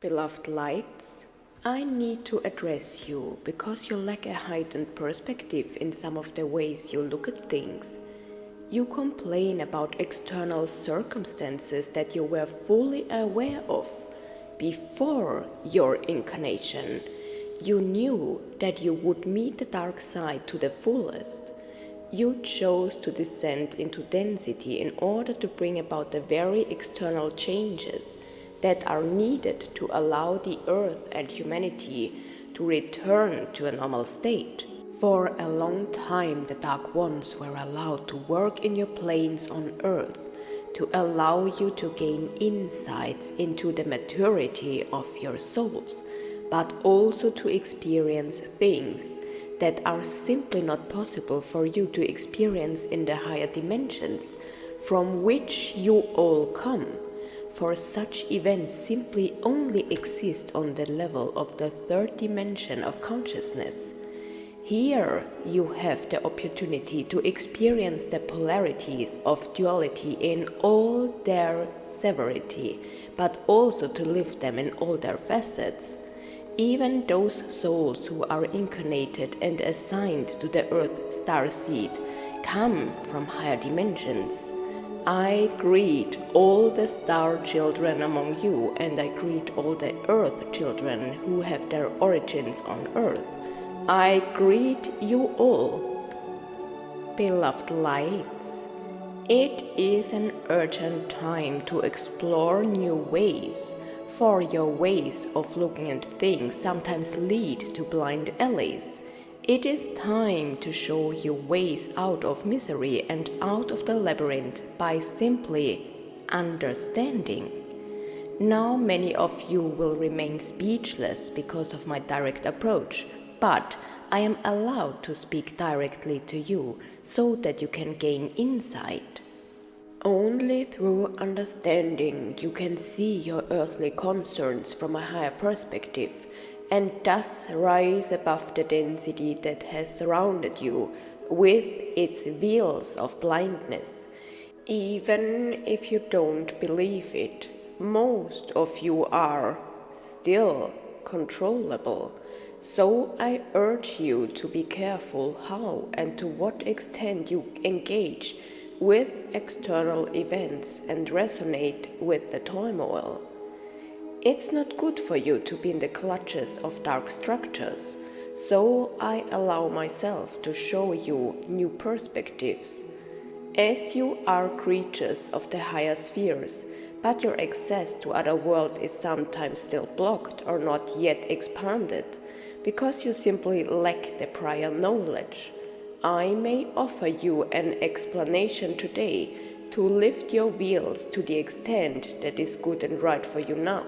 Beloved lights, I need to address you because you lack a heightened perspective in some of the ways you look at things. You complain about external circumstances that you were fully aware of before your incarnation. You knew that you would meet the dark side to the fullest. You chose to descend into density in order to bring about the very external changes that are needed to allow the earth and humanity to return to a normal state. For a long time, the Dark Ones were allowed to work in your planes on earth to allow you to gain insights into the maturity of your souls, but also to experience things that are simply not possible for you to experience in the higher dimensions from which you all come. For such events simply only exist on the level of the third dimension of consciousness. Here you have the opportunity to experience the polarities of duality in all their severity, but also to live them in all their facets. Even those souls who are incarnated and assigned to the Earth star seed come from higher dimensions. I greet all the star children among you, and I greet all the earth children who have their origins on earth. I greet you all. Beloved lights, it is an urgent time to explore new ways, for your ways of looking at things sometimes lead to blind alleys. It is time to show you ways out of misery and out of the labyrinth by simply understanding. Now many of you will remain speechless because of my direct approach, but I am allowed to speak directly to you so that you can gain insight. Only through understanding you can see your earthly concerns from a higher perspective, and thus rise above the density that has surrounded you with its veils of blindness. Even if you don't believe it, most of you are still controllable. So I urge you to be careful how and to what extent you engage with external events and resonate with the turmoil. It's not good for you to be in the clutches of dark structures, so I allow myself to show you new perspectives. As you are creatures of the higher spheres, but your access to other world is sometimes still blocked or not yet expanded, because you simply lack the prior knowledge, I may offer you an explanation today to lift your veils to the extent that is good and right for you now.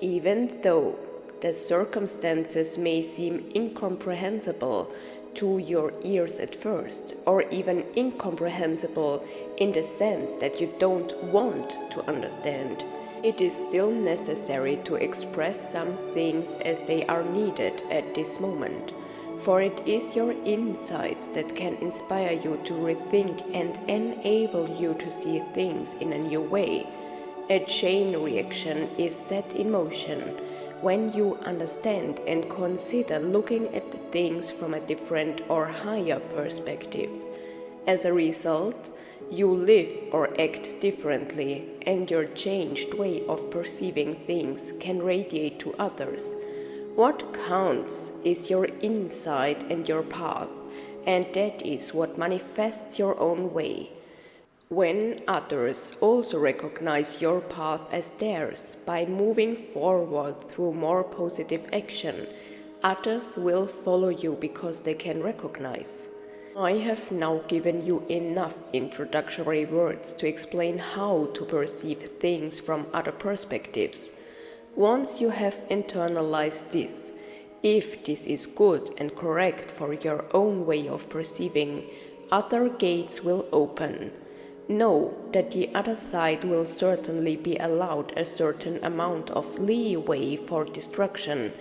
Even though the circumstances may seem incomprehensible to your ears at first, or even incomprehensible in the sense that you don't want to understand, it is still necessary to express some things as they are needed at this moment, for it is your insights that can inspire you to rethink and enable you to see things in a new way. A chain reaction is set in motion when you understand and consider looking at things from a different or higher perspective. As a result, you live or act differently, and your changed way of perceiving things can radiate to others. What counts is your insight and your path, and that is what manifests your own way. When others also recognize your path as theirs by moving forward through more positive action, others will follow you because they can recognize. I have now given you enough introductory words to explain how to perceive things from other perspectives. Once you have internalized this, if this is good and correct for your own way of perceiving, other gates will open. Know that the other side will certainly be allowed a certain amount of leeway for destruction,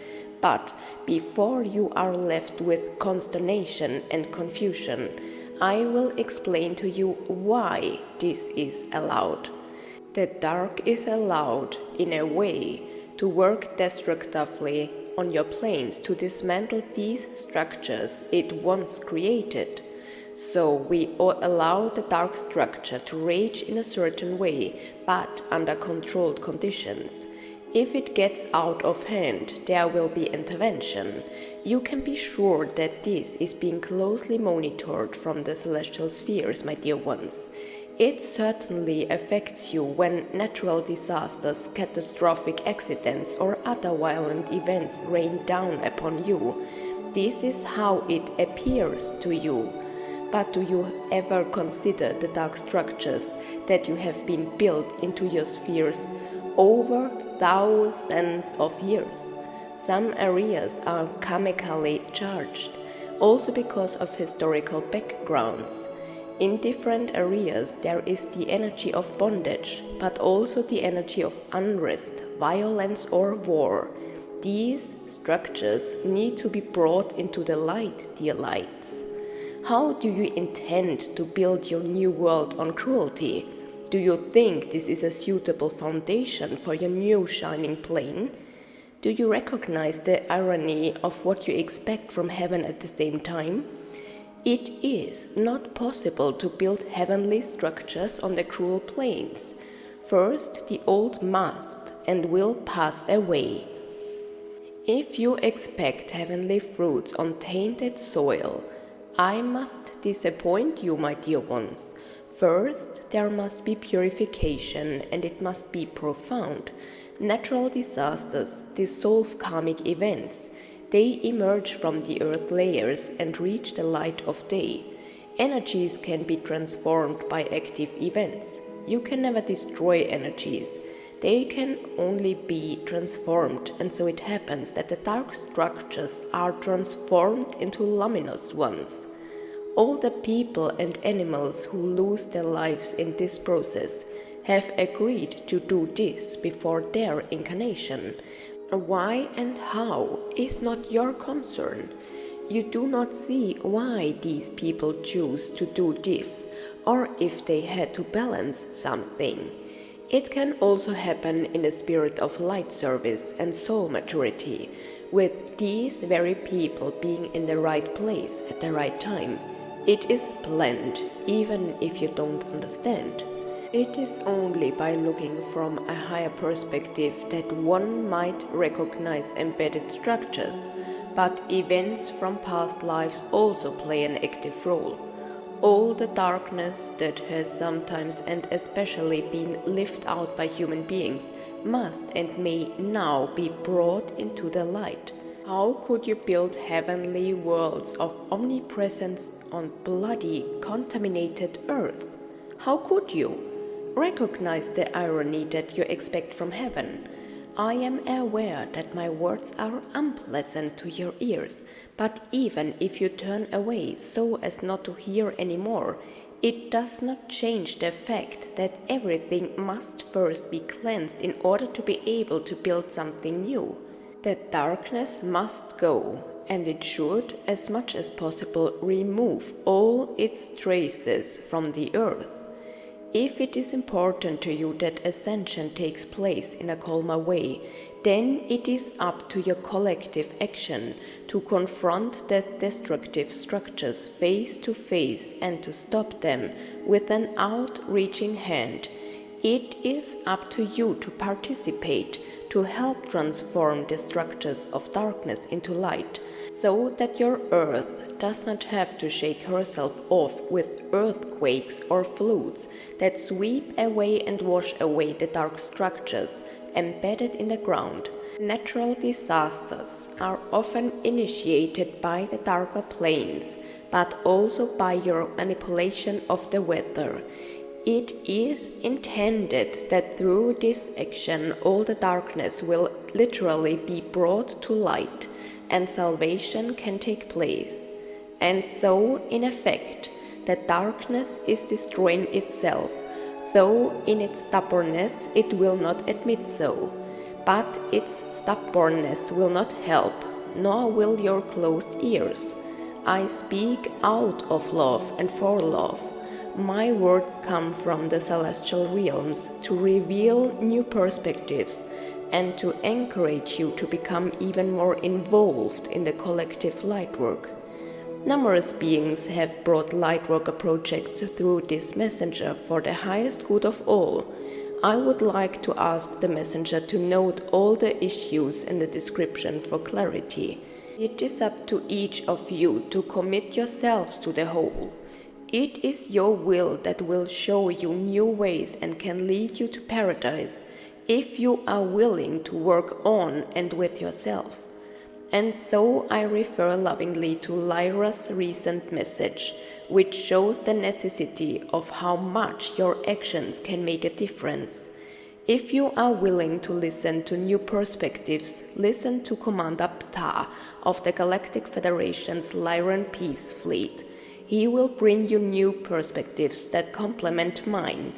but before you are left with consternation and confusion, I will explain to you why this is allowed. The dark is allowed in a way to work destructively on your planes to dismantle these structures it once created. So we allow the dark structure to rage in a certain way, but under controlled conditions. If it gets out of hand, there will be intervention. You can be sure that this is being closely monitored from the celestial spheres, my dear ones. It certainly affects you when natural disasters, catastrophic accidents, or other violent events rain down upon you. This is how it appears to you. But do you ever consider the dark structures that you have been built into your spheres over thousands of years? Some areas are chemically charged, also because of historical backgrounds. In different areas there is the energy of bondage, but also the energy of unrest, violence or war. These structures need to be brought into the light, dear lights. How do you intend to build your new world on cruelty? Do you think this is a suitable foundation for your new shining plane? Do you recognize the irony of what you expect from heaven at the same time? It is not possible to build heavenly structures on the cruel planes. First, the old must and will pass away. If you expect heavenly fruits on tainted soil, I must disappoint you, my dear ones. First, there must be purification, and it must be profound. Natural disasters dissolve karmic events. They emerge from the earth layers and reach the light of day. Energies can be transformed by active events. You can never destroy energies. They can only be transformed, and so it happens that the dark structures are transformed into luminous ones. All the people and animals who lose their lives in this process have agreed to do this before their incarnation. Why and how is not your concern. You do not see why these people choose to do this, or if they had to balance something. It can also happen in the spirit of light service and soul maturity, with these very people being in the right place at the right time. It is planned, even if you don't understand. It is only by looking from a higher perspective that one might recognize embedded structures, but events from past lives also play an active role. All the darkness that has sometimes and especially been lived out by human beings must and may now be brought into the light. How could you build heavenly worlds of omnipresence on bloody, contaminated earth? How could you? Recognize the irony that you expect from heaven. I am aware that my words are unpleasant to your ears, but even if you turn away so as not to hear any more, it does not change the fact that everything must first be cleansed in order to be able to build something new. The darkness must go, and it should, as much as possible, remove all its traces from the earth. If it is important to you that ascension takes place in a calmer way, then it is up to your collective action to confront the destructive structures face to face and to stop them with an outreaching hand. It is up to you to participate, to help transform the structures of darkness into light, so that your earth does not have to shake herself off with earthquakes or floods that sweep away and wash away the dark structures embedded in the ground. Natural disasters are often initiated by the darker planes, but also by your manipulation of the weather. It is intended that through this action all the darkness will literally be brought to light, and salvation can take place. And so, in effect, the darkness is destroying itself, though in its stubbornness it will not admit so. But its stubbornness will not help, nor will your closed ears. I speak out of love and for love. My words come from the celestial realms to reveal new perspectives, and to encourage you to become even more involved in the collective lightwork. Numerous beings have brought lightworker projects through this messenger for the highest good of all. I would like to ask the messenger to note all the issues in the description for clarity. It is up to each of you to commit yourselves to the whole. It is your will that will show you new ways and can lead you to paradise if you are willing to work on and with yourself. And so I refer lovingly to Lyra's recent message, which shows the necessity of how much your actions can make a difference. If you are willing to listen to new perspectives, listen to Commander Ptah of the Galactic Federation's Lyran Peace Fleet. He will bring you new perspectives that complement mine.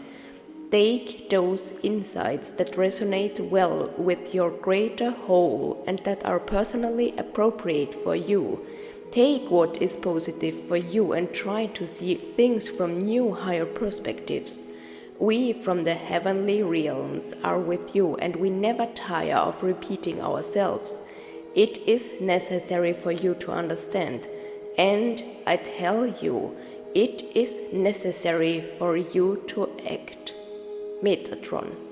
Take those insights that resonate well with your greater whole and that are personally appropriate for you. Take what is positive for you and try to see things from new, higher perspectives. We from the heavenly realms are with you, and we never tire of repeating ourselves. It is necessary for you to understand, and I tell you, it is necessary for you to act. Metatron.